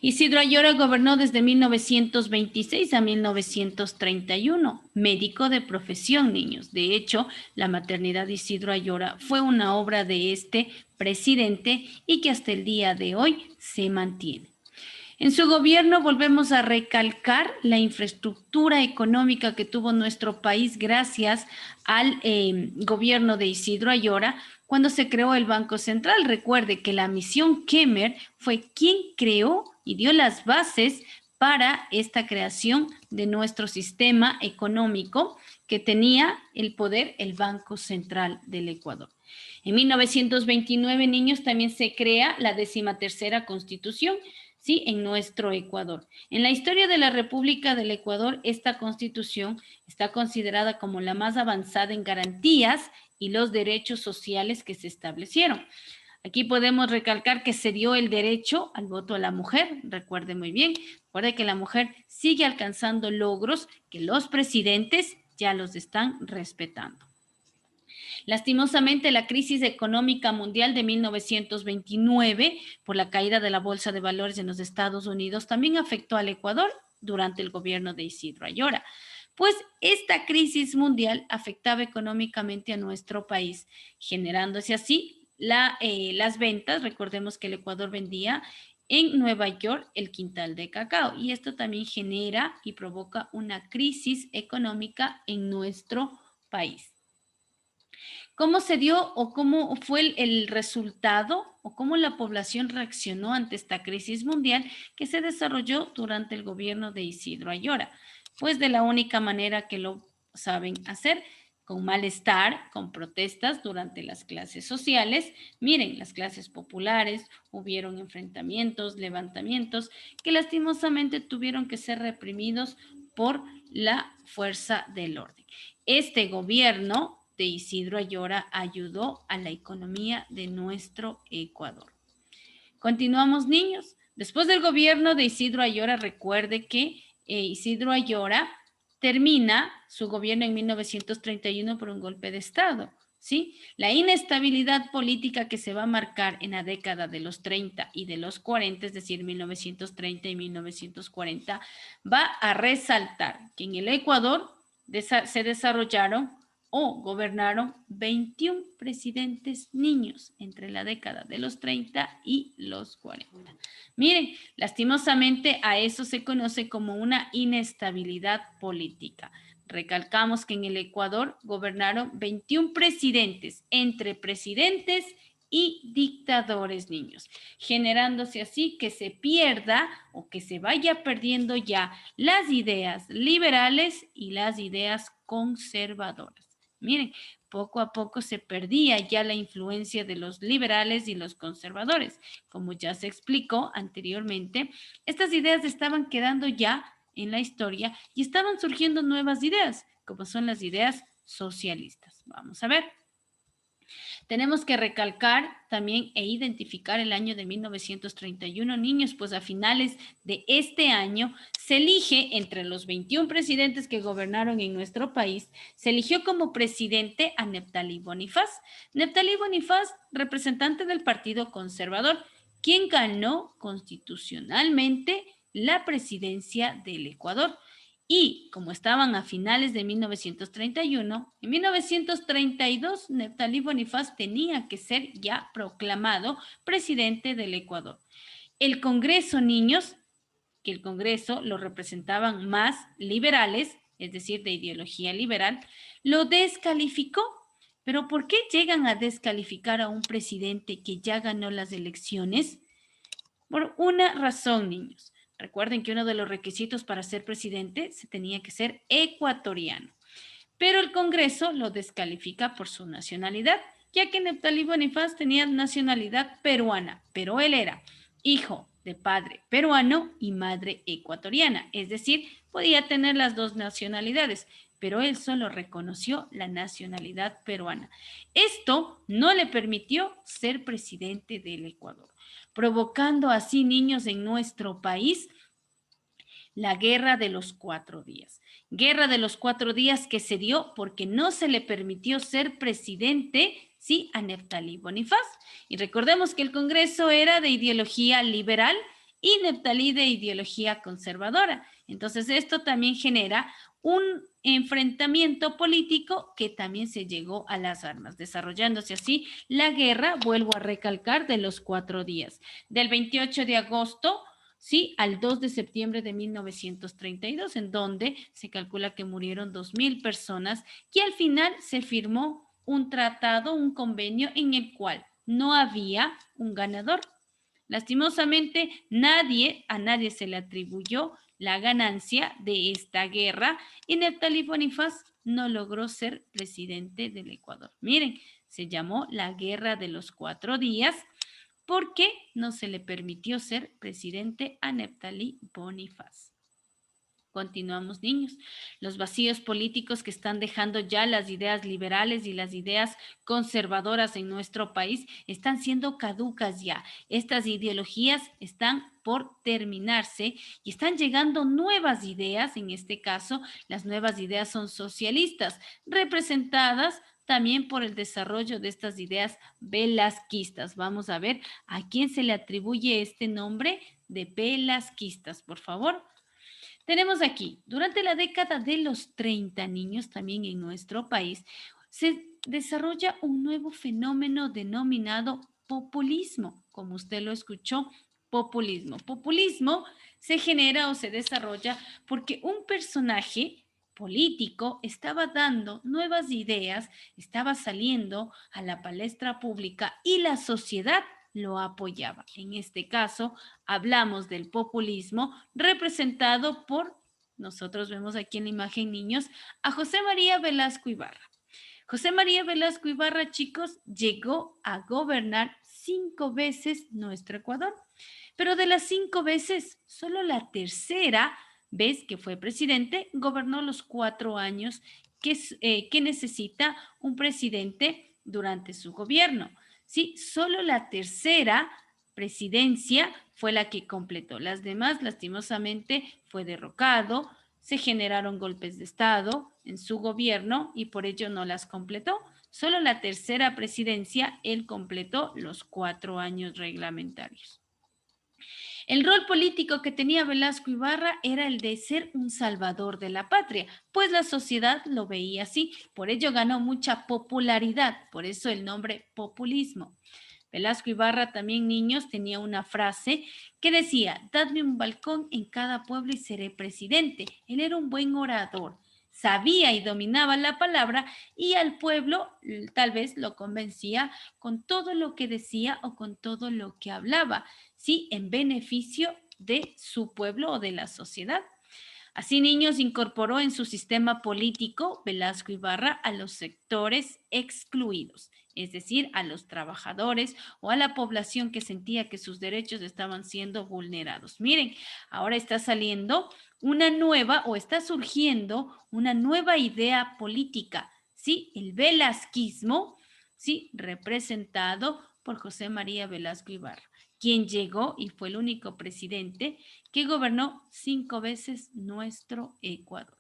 Isidro Ayora gobernó desde 1926 a 1931, médico de profesión, niños. De hecho, la maternidad de Isidro Ayora fue una obra de este presidente y que hasta el día de hoy se mantiene. En su gobierno volvemos a recalcar la infraestructura económica que tuvo nuestro país gracias al gobierno de Isidro Ayora cuando se creó el Banco Central. Recuerde que la misión Kemmer fue quien creó y dio las bases para esta creación de nuestro sistema económico que tenía el poder el Banco Central del Ecuador. En 1929, niños, también se crea la 13ª Constitución, ¿sí? En nuestro Ecuador. En la historia de la República del Ecuador, esta constitución está considerada como la más avanzada en garantías y los derechos sociales que se establecieron. Aquí podemos recalcar que se dio el derecho al voto a la mujer, recuerde muy bien, recuerde que la mujer sigue alcanzando logros que los presidentes ya los están respetando. Lastimosamente, la crisis económica mundial de 1929, por la caída de la Bolsa de Valores en los Estados Unidos, también afectó al Ecuador durante el gobierno de Isidro Ayora. Pues esta crisis mundial afectaba económicamente a nuestro país, generándose así las ventas. Recordemos que el Ecuador vendía en Nueva York el quintal de cacao y esto también genera y provoca una crisis económica en nuestro país. ¿Cómo se dio o cómo fue el resultado o cómo la población reaccionó ante esta crisis mundial que se desarrolló durante el gobierno de Isidro Ayora? Pues de la única manera que lo saben hacer, con malestar, con protestas durante las clases sociales. Miren, las clases populares, hubieron enfrentamientos, levantamientos que lastimosamente tuvieron que ser reprimidos por la fuerza del orden. Este gobierno de Isidro Ayora ayudó a la economía de nuestro Ecuador. Continuamos, niños. Después del gobierno de Isidro Ayora, recuerde que Isidro Ayora termina su gobierno en 1931 por un golpe de Estado, ¿sí? La inestabilidad política que se va a marcar en la década de los 30 y de los 40, es decir, 1930 y 1940, va a resaltar que en el Ecuador se desarrollaron o gobernaron 21 presidentes niños entre la década de los 30 y los 40. Miren, lastimosamente a eso se conoce como una inestabilidad política. Recalcamos que en el Ecuador gobernaron 21 presidentes, entre presidentes y dictadores, niños, generándose así que se pierda o que se vaya perdiendo ya las ideas liberales y las ideas conservadoras. Miren, poco a poco se perdía ya la influencia de los liberales y los conservadores. Como ya se explicó anteriormente, estas ideas estaban quedando ya en la historia y estaban surgiendo nuevas ideas, como son las ideas socialistas. Vamos a ver. Tenemos que recalcar también e identificar el año de 1931, niños, pues a finales de este año se elige entre los 21 presidentes que gobernaron en nuestro país, se eligió como presidente a Neptalí Bonifaz. Neptalí Bonifaz, representante del Partido Conservador, quien ganó constitucionalmente la presidencia del Ecuador. Y como estaban a finales de 1931, en 1932 Neptalí Bonifaz tenía que ser ya proclamado presidente del Ecuador. El Congreso, niños, que el Congreso lo representaban más liberales, es decir, de ideología liberal, lo descalificó. ¿Pero por qué llegan a descalificar a un presidente que ya ganó las elecciones? Por una razón, niños. Recuerden que uno de los requisitos para ser presidente se tenía que ser ecuatoriano. Pero el Congreso lo descalifica por su nacionalidad, ya que Neptalí Bonifaz tenía nacionalidad peruana, pero él era hijo de padre peruano y madre ecuatoriana, es decir, podía tener las dos nacionalidades, pero él solo reconoció la nacionalidad peruana. Esto no le permitió ser presidente del Ecuador, provocando así, niños, en nuestro país la Guerra de los 4 días. Guerra de los 4 días que se dio porque no se le permitió ser presidente, sí, a Neptalí Bonifaz. Y recordemos que el Congreso era de ideología liberal y Neftalí de ideología conservadora. Entonces, esto también genera un enfrentamiento político que también se llegó a las armas, desarrollándose así la guerra, vuelvo a recalcar, de los 4 días, del 28 de agosto, sí, al 2 de septiembre de 1932, en donde se calcula que murieron 2.000 personas, y al final se firmó un tratado, un convenio en el cual no había un ganador. Lastimosamente, a nadie se le atribuyó la ganancia de esta guerra y Neftalí Bonifaz no logró ser presidente del Ecuador. Miren, se llamó la Guerra de los 4 días porque no se le permitió ser presidente a Neftalí Bonifaz. Continuamos, niños. Los vacíos políticos que están dejando ya las ideas liberales y las ideas conservadoras en nuestro país están siendo caducas ya. Estas ideologías están por terminarse y están llegando nuevas ideas. En este caso, las nuevas ideas son socialistas, representadas también por el desarrollo de estas ideas velasquistas. Vamos a ver a quién se le atribuye este nombre de velasquistas, por favor. Tenemos aquí, durante la década de los 30 niños, también en nuestro país, se desarrolla un nuevo fenómeno denominado populismo, como usted lo escuchó, populismo. Populismo se genera o se desarrolla porque un personaje político estaba dando nuevas ideas, estaba saliendo a la palestra pública y la sociedad lo apoyaba. En este caso, hablamos del populismo representado por, nosotros vemos aquí en la imagen, niños, a José María Velasco Ibarra. José María Velasco Ibarra, chicos, llegó a gobernar 5 veces nuestro Ecuador, pero de las 5 veces, solo la tercera vez que fue presidente, gobernó los 4 años que necesita un presidente durante su gobierno. Sí, solo la tercera presidencia fue la que completó. Las demás, lastimosamente, fue derrocado, se generaron golpes de Estado en su gobierno y por ello no las completó. Solo la tercera presidencia, él completó los 4 años reglamentarios. El rol político que tenía Velasco Ibarra era el de ser un salvador de la patria, pues la sociedad lo veía así, por ello ganó mucha popularidad, por eso el nombre populismo. Velasco Ibarra también, niños, tenía una frase que decía, dadme un balcón en cada pueblo y seré presidente. Él era un buen orador, sabía y dominaba la palabra y al pueblo tal vez lo convencía con todo lo que decía o con todo lo que hablaba, sí, en beneficio de su pueblo o de la sociedad. Así, niños, incorporó en su sistema político Velasco Ibarra a los sectores excluidos, es decir, a los trabajadores o a la población que sentía que sus derechos estaban siendo vulnerados. Miren, ahora está saliendo una nueva o está surgiendo una nueva idea política, ¿sí? El velasquismo, ¿sí? Representado por José María Velasco Ibarra, quien llegó y fue el único presidente que gobernó 5 veces nuestro Ecuador.